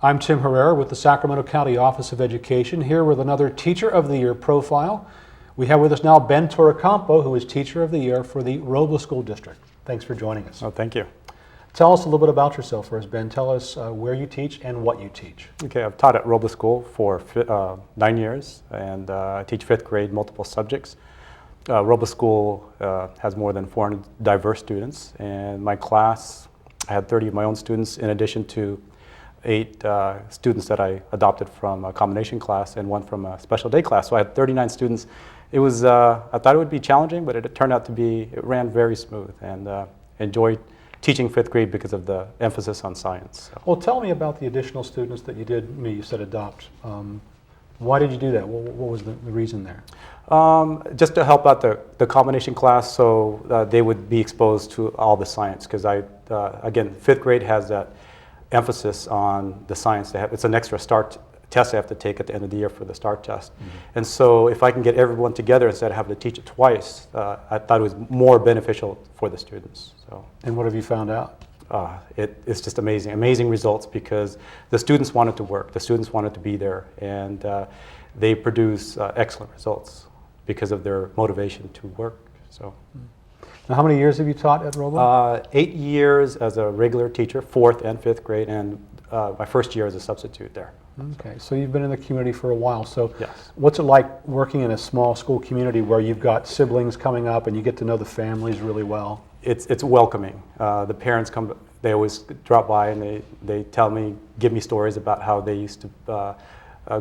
I'm Tim Herrera with the Sacramento County Office of Education, here with another Teacher of the Year profile. We have with us now Ben Torrecampo, who is Teacher of the Year for the Robles School District. Thanks for joining us. Oh, thank you. Tell us a little bit about yourself first, Ben. Tell us where you teach and what you teach. Okay, I've taught at Robles School for 9 years, and I teach 5th grade multiple subjects. Robles School has more than 400 diverse students, and my class, I had 30 of my own students in addition to 8 students that I adopted from a combination class and 1 from a special day class. So I had 39 students. It was, I thought it would be challenging, but it turned out to be, it ran very smooth, and enjoyed teaching 5th grade because of the emphasis on science. So. Well, tell me about the additional students that you did, you said adopt. Why did you do that? What was the reason there? Just to help out the combination class, so they would be exposed to all the science, because again, 5th grade has that emphasis on the science. It's an extra START test they have to take at the end of the year for the START test. Mm-hmm. And so if I can get everyone together instead of having to teach it twice, I thought it was more beneficial for the students. So. And what have you found out? It's just amazing, amazing results, because the students wanted to work, the students wanted to be there, and they produce excellent results because of their motivation to work. So. Now, how many years have you taught at Robles? 8 years as a regular teacher, 4th and 5th grade, and my first year as a substitute there. Okay, so you've been in the community for a while. So yes. What's it like working in a small school community where you've got siblings coming up and you get to know the families really well? It's welcoming. The parents come, they always drop by and they tell me, give me stories about how they used to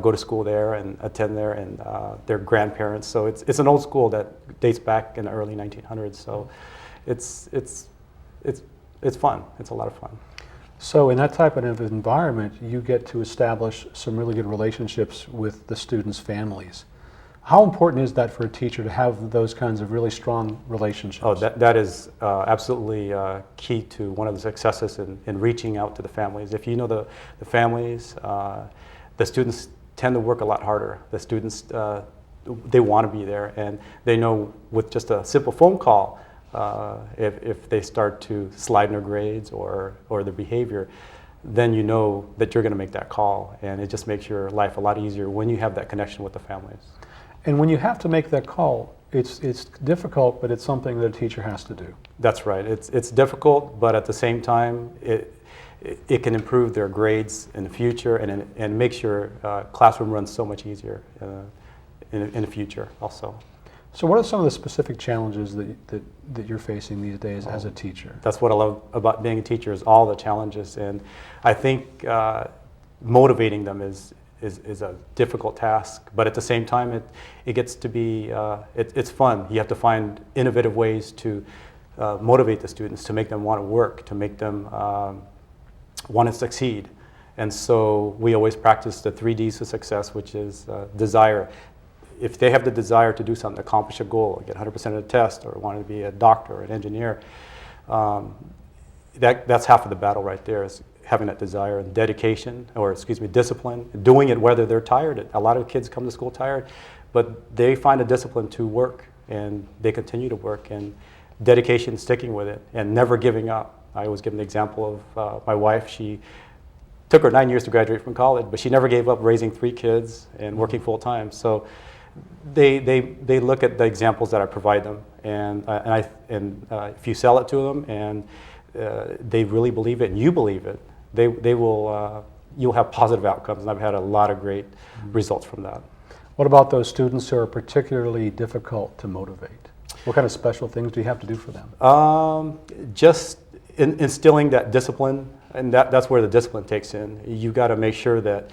go to school there and attend there, and their grandparents. So it's an old school that dates back in the early 1900s. So it's fun. It's a lot of fun. So in that type of environment, you get to establish some really good relationships with the students' families. How important is that for a teacher to have those kinds of really strong relationships? Oh, that is absolutely key to one of the successes in reaching out to the families. If you know the families, the students tend to work a lot harder. The students, they want to be there, and they know with just a simple phone call, if they start to slide in their grades or their behavior, then you know that you're going to make that call, and it just makes your life a lot easier when you have that connection with the families. And when you have to make that call, it's difficult, but it's something that a teacher has to do. That's right. It's difficult, but at the same time, it can improve their grades in the future, and makes your classroom run so much easier in the future also. So what are some of the specific challenges that you're facing these days as a teacher? That's what I love about being a teacher, is all the challenges, and I think motivating them is a difficult task, but at the same time it gets to be, it's fun. You have to find innovative ways to motivate the students, to make them want to work, to make them want to succeed. And so we always practice the 3 Ds of success, which is desire. If they have the desire to do something, accomplish a goal, get 100% of the test, or want to be a doctor or an engineer, that's half of the battle right there, is having that desire, and dedication, or discipline, doing it whether they're tired. A lot of kids come to school tired, but they find a discipline to work, and they continue to work, and dedication, sticking with it, and never giving up. I always give an example of my wife. She took her 9 years to graduate from college, but she never gave up raising 3 kids and working full time. So they look at the examples that I provide them, and if you sell it to them and they really believe it and you believe it, they will you'll have positive outcomes, and I've had a lot of great results from that. What about those students who are particularly difficult to motivate? What kind of special things do you have to do for them? Just instilling that discipline, and that's where the discipline takes in. You got to make sure that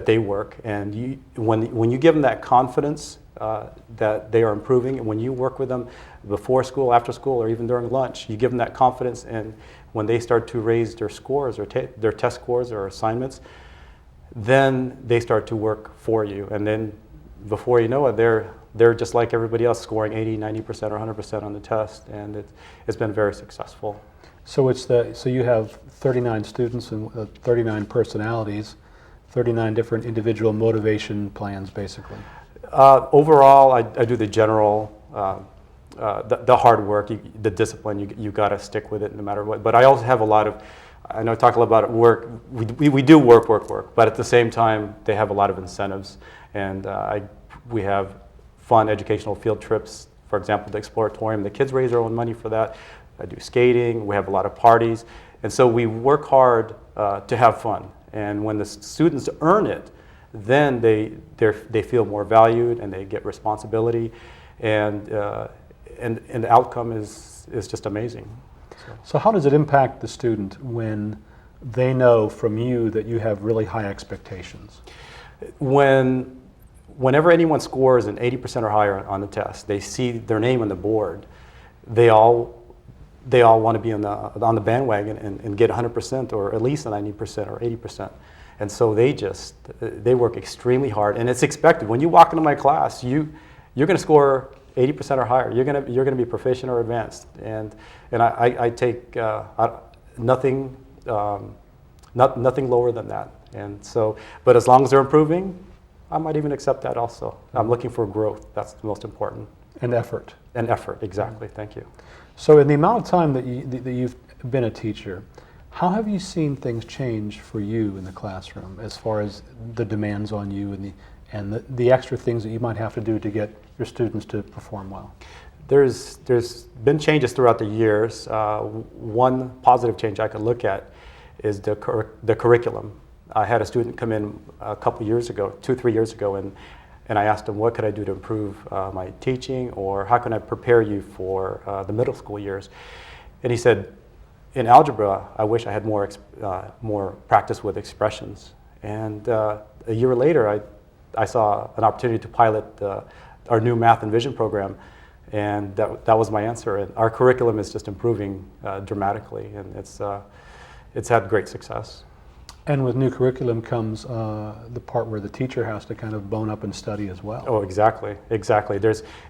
they work, and when you give them that confidence that they are improving, and when you work with them before school, after school, or even during lunch, you give them that confidence, and when they start to raise their scores, or their test scores or assignments, then they start to work for you, and then before you know it, they're just like everybody else, scoring 80, 90%, or 100% on the test, and it's been very successful. So so you have 39 students and 39 personalities, 39 different individual motivation plans, basically. Overall, I do the general, the hard work, the discipline. You got to stick with it no matter what. But I also have a lot of I know I talk a lot about work. We do work, but at the same time, they have a lot of incentives. And we have fun educational field trips, for example, the Exploratorium. The kids raise their own money for that. I do skating. We have a lot of parties. And so we work hard to have fun. And when the students earn it, then they feel more valued and they get responsibility. And the outcome is just amazing. So how does it impact the student when they know from you that you have really high expectations? Whenever anyone scores an 80% or higher on the test, they see their name on the board, they all want to be on the bandwagon and get 100% or at least a 90% or 80%. And so they work extremely hard, and it's expected. When you walk into my class, you're going to score 80% or higher. You're going to be proficient or advanced, and I take nothing lower than that. And so, but as long as they're improving, I might even accept that also. I'm looking for growth. That's the most important. And effort. And effort, exactly. Thank you. So in the amount of time that you've been a teacher, how have you seen things change for you in the classroom as far as the demands on you and the extra things that you might have to do to get your students to perform well? There's been changes throughout the years. One positive change I could look at is the curriculum. I had a student come in a couple years ago, 2-3 years ago, and I asked him, what could I do to improve my teaching, or how can I prepare you for the middle school years? And he said, in algebra, I wish I had more practice with expressions. And a year later, I saw an opportunity to pilot our new math and vision program, and that was my answer. And our curriculum is just improving dramatically, and it's had great success. And with new curriculum comes the part where the teacher has to kind of bone up and study as well. Oh, exactly.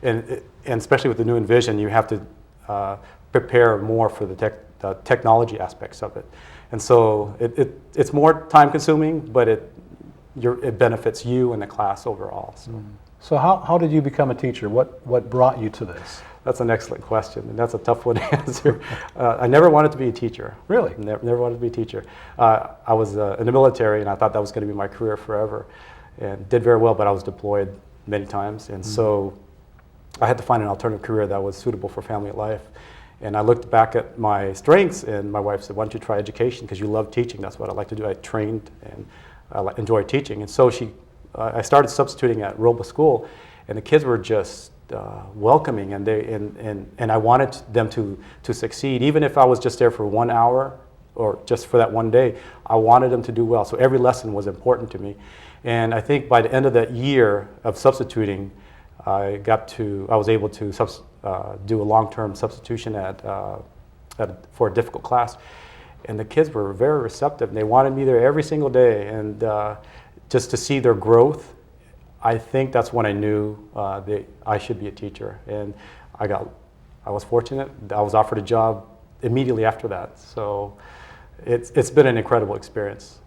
And especially with the new Envision, you have to prepare more for the technology aspects of it. And so it's more time consuming, but it benefits you and the class overall. So how did you become a teacher? What brought you to this? That's an excellent question, and that's a tough one to answer. I never wanted to be a teacher. Really? Never wanted to be a teacher. I was in the military, and I thought that was going to be my career forever, and did very well, but I was deployed many times, and so I had to find an alternative career that was suitable for family life. And I looked back at my strengths, and my wife said, why don't you try education, because you love teaching. That's what I like to do. I trained, and I enjoy teaching. And so I started substituting at Robles School, and the kids were just welcoming, and I wanted them to succeed. Even if I was just there for 1 hour or just for that one day, I wanted them to do well. So every lesson was important to me. And I think by the end of that year of substituting, I was able to do a long-term substitution for a difficult class. And the kids were very receptive, and they wanted me there every single day. And just to see their growth, I think that's when I knew that I should be a teacher. And I was fortunate. I was offered a job immediately after that. So it's been an incredible experience.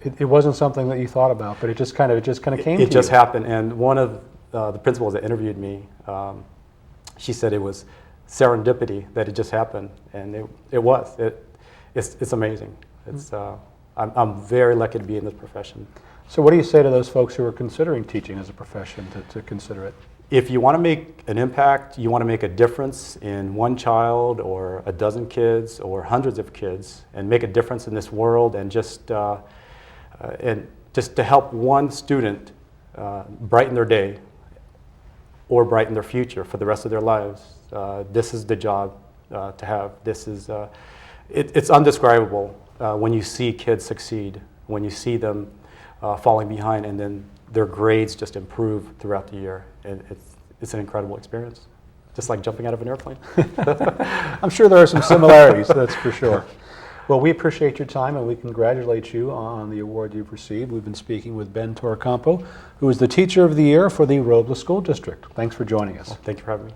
It wasn't something that you thought about, but it just kind of came to you. It just happened. And one of the principals that interviewed me, she said it was serendipity that it just happened, and it was. It's amazing. I'm very lucky to be in this profession. So what do you say to those folks who are considering teaching as a profession to consider it? If you want to make an impact, you want to make a difference in one child or a dozen kids or hundreds of kids, and make a difference in this world, and just to help one student brighten their day or brighten their future for the rest of their lives, this is the job to have. It's undescribable when you see kids succeed, when you see them falling behind, and then their grades just improve throughout the year. And it's an incredible experience, just like jumping out of an airplane. I'm sure there are some similarities, that's for sure. Well, we appreciate your time, and we congratulate you on the award you've received. We've been speaking with Ben Torrecampo, who is the Teacher of the Year for the Robles School District. Thanks for joining us. Thank you for having me.